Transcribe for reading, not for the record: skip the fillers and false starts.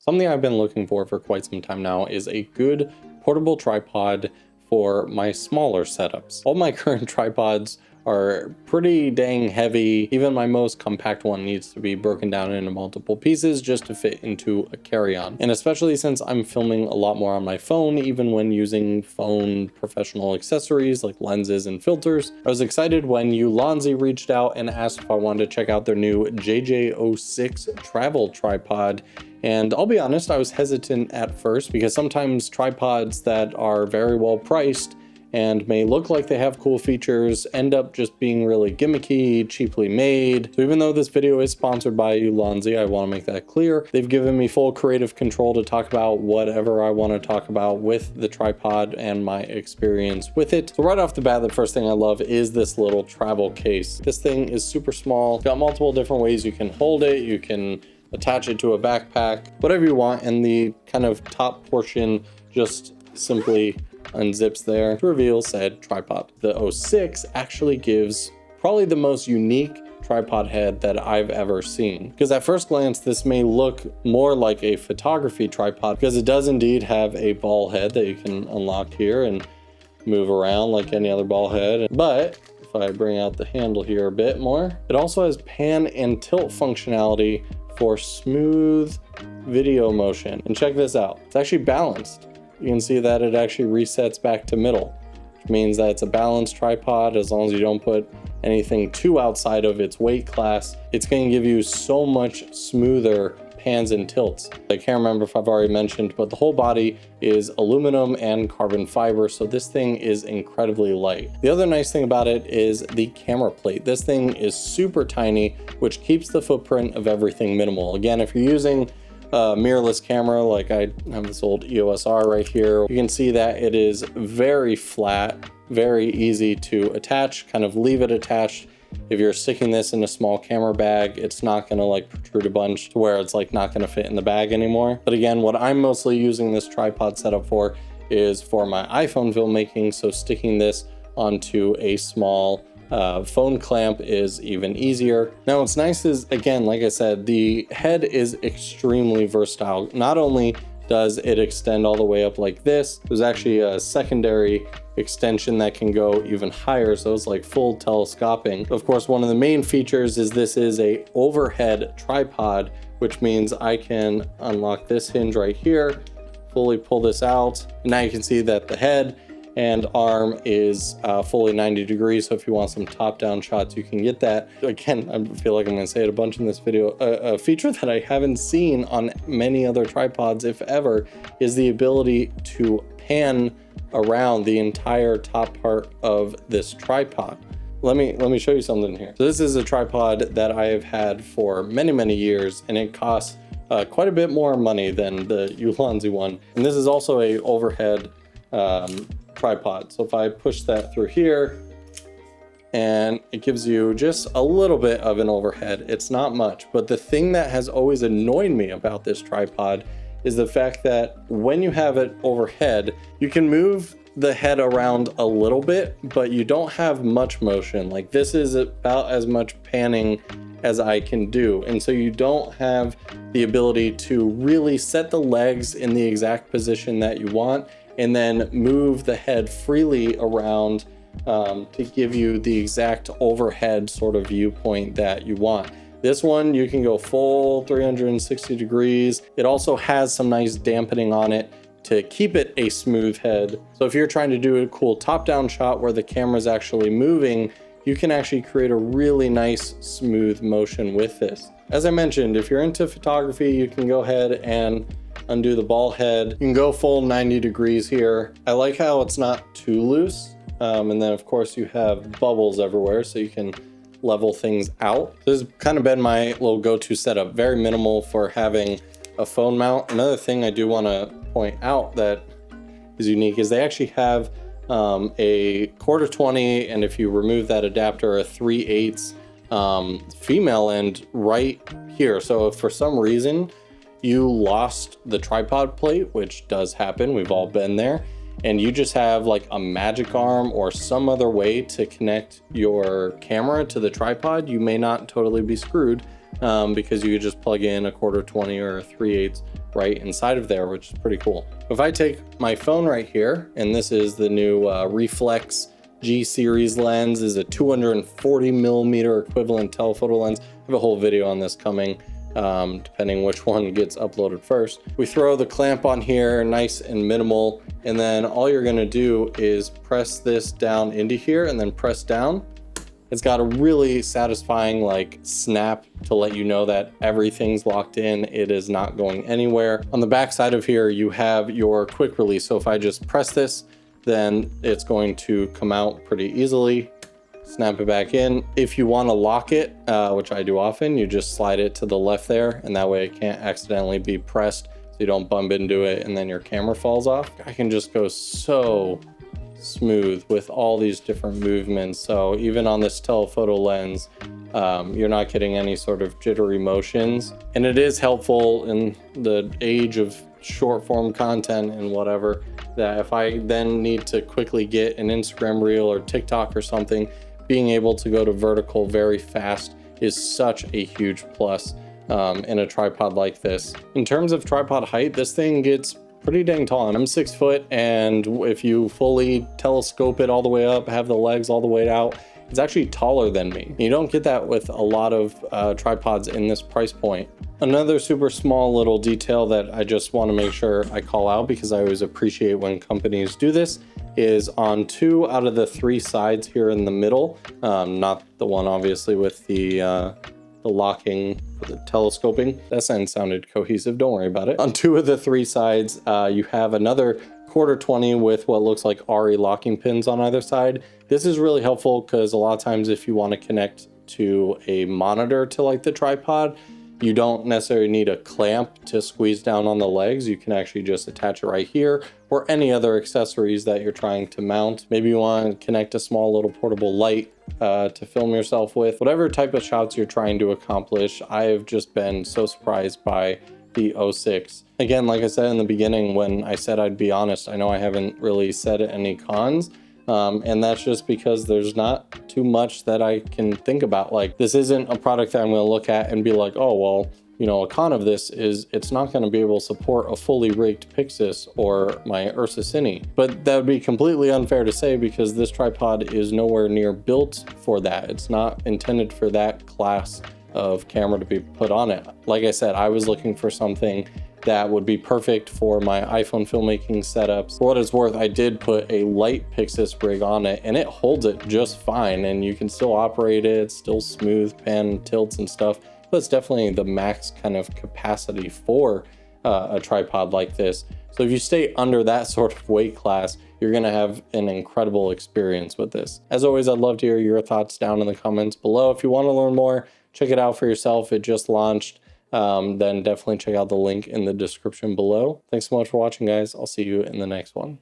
Something I've been looking for quite some time now is a good portable tripod for my smaller setups. All my current tripods are pretty dang heavy. Even my most compact one needs to be broken down into multiple pieces just to fit into a carry-on. And especially since I'm filming a lot more on my phone, even when using phone professional accessories like lenses and filters, I was excited when Ulanzi reached out and asked if I wanted to check out their new 𝗦𝗧𝗨𝗙𝗙 travel tripod. And I'll be honest, I was hesitant at first because sometimes tripods that are very well priced and may look like they have cool features end up just being really gimmicky, cheaply made. So even though this video is sponsored by Ulanzi, I want to make that clear. They've given me full creative control to talk about whatever I want to talk about with the tripod and my experience with it. So right off the bat, the first thing I love is this little travel case. This thing is super small. It's got multiple different ways you can hold it. You can attach it to a backpack, whatever you want, and the kind of top portion just simply unzips there to reveal said tripod. The 𝗬𝗧𝗨𝗙𝗙 actually gives probably the most unique tripod head that I've ever seen, because at first glance this may look more like a photography tripod because it does indeed have a ball head that you can unlock here and move around like any other ball head. But if I bring out the handle here a bit more, it also has pan and tilt functionality for smooth video motion. And check this out, it's actually balanced. You can see that it actually resets back to middle, which means that it's a balanced tripod. As long as you don't put anything too outside of its weight class, it's going to give you so much smoother pans and tilts. I can't remember if I've already mentioned, but the whole body is aluminum and carbon fiber, so this thing is incredibly light. The other nice thing about it is the camera plate. This thing is super tiny, which keeps the footprint of everything minimal. Again, if you're using a mirrorless camera, like I have this old EOS R right here, you can see that it is very flat, very easy to attach, kind of leave it attached. If you're sticking this in a small camera bag, it's not gonna like protrude a bunch to where it's like not gonna fit in the bag anymore. But again, what I'm mostly using this tripod setup for is for my iPhone filmmaking, so sticking this onto a small phone clamp is even easier. Now what's nice is, again, like I said, the head is extremely versatile. Not only does it extend all the way up like this, there's actually a secondary extension that can go even higher, so it's like full telescoping. Of course, one of the main features is this is a overhead tripod, which means I can unlock this hinge right here, fully pull this out, and now you can see that the head and arm is fully 90 degrees. So if you want some top-down shots, you can get that. Again, I feel like I'm gonna say it a bunch in this video. A feature that I haven't seen on many other tripods, if ever, is the ability to pan around the entire top part of this tripod. Let me show you something here. So this is a tripod that I have had for many years, and it costs quite a bit more money than the Ulanzi one. And this is also a overhead tripod. So if I push that through here, and it gives you just a little bit of an overhead. It's not much, but the thing that has always annoyed me about this tripod is the fact that when you have it overhead, you can move the head around a little bit, but you don't have much motion. Like this is about as much panning as I can do. And so you don't have the ability to really set the legs in the exact position that you want and then move the head freely around to give you the exact overhead sort of viewpoint that you want. This one, you can go full 360 degrees. It also has some nice dampening on it to keep it a smooth head. So if you're trying to do a cool top-down shot where the camera's actually moving, you can actually create a really nice smooth motion with this. As I mentioned, if you're into photography, you can go ahead and undo the ball head. You can go full 90 degrees here. I like how it's not too loose. And then of course you have bubbles everywhere, so you can level things out. This has kind of been my little go-to setup, very minimal for having a phone mount. Another thing I do want to point out that is unique is they actually have a 1/4-20, and if you remove that adapter, a 3/8 female end right here. So if for some reason you lost the tripod plate, which does happen, we've all been there, and you just have like a magic arm or some other way to connect your camera to the tripod, you may not totally be screwed because you could just plug in a 1/4-20 or a 3/8 right inside of there, which is pretty cool. If I take my phone right here, and this is the new Reflex G series lens, is a 240 millimeter equivalent telephoto lens. I have a whole video on this coming, depending which one gets uploaded first. We throw the clamp on here, nice and minimal, and then all you're gonna do is press this down into here and then press down. It's got a really satisfying like snap to let you know that everything's locked in. It is not going anywhere. On the back side of here, you have your quick release. So if I just press this, then it's going to come out pretty easily. Snap it back in. If you want to lock it, which I do often, you just slide it to the left there, and that way it can't accidentally be pressed so you don't bump into it and then your camera falls off. I can just go so smooth with all these different movements. So even on this telephoto lens, you're not getting any sort of jittery motions. And it is helpful in the age of short form content and whatever, that if I then need to quickly get an Instagram reel or TikTok or something, being able to go to vertical very fast is such a huge plus in a tripod like this. In terms of tripod height, this thing gets pretty dang tall, and I'm 6 foot, and if you fully telescope it all the way up, have the legs all the way out, it's actually taller than me. You don't get that with a lot of tripods in this price point. Another super small little detail that I just want to make sure I call out, because I always appreciate when companies do this, is on 2 out of the 3 sides here in the middle, not the one obviously with the locking for the telescoping. That sentence sounded cohesive, don't worry about it. On 2 of the 3 sides, you have another 1/4-20 with what looks like RE locking pins on either side. This is really helpful because a lot of times if you want to connect to a monitor to like the tripod, you don't necessarily need a clamp to squeeze down on the legs. You can actually just attach it right here, or any other accessories that you're trying to mount. Maybe you want to connect a small little portable light to film yourself with. Whatever type of shots you're trying to accomplish, I have just been so surprised by the 𝗖𝗧𝗨𝗙𝗙. Again, like I said in the beginning, when I said I'd be honest, I know I haven't really said any cons, and that's just because there's not too much that I can think about. Like, this isn't a product that I'm going to look at and be like, oh, well, you know, a con of this is it's not going to be able to support a fully rigged 𝗬𝗪 or my 𝗬𝗧𝗨𝗙. But that would be completely unfair to say, because this tripod is nowhere near built for that. It's not intended for that class of camera to be put on it. Like I said, I was looking for something that would be perfect for my iPhone filmmaking setups. For what it's worth, I did put a light 𝗬𝗪 rig on it, and it holds it just fine, and you can still operate it. It's still smooth pan tilts and stuff, but it's definitely the max kind of capacity for a tripod like this. So if you stay under that sort of weight class, you're gonna have an incredible experience with this. As always, I'd love to hear your thoughts down in the comments below. If you want to learn more, check it out for yourself. It just launched. Then definitely check out the link in the description below. Thanks so much for watching, guys. I'll see you in the next one.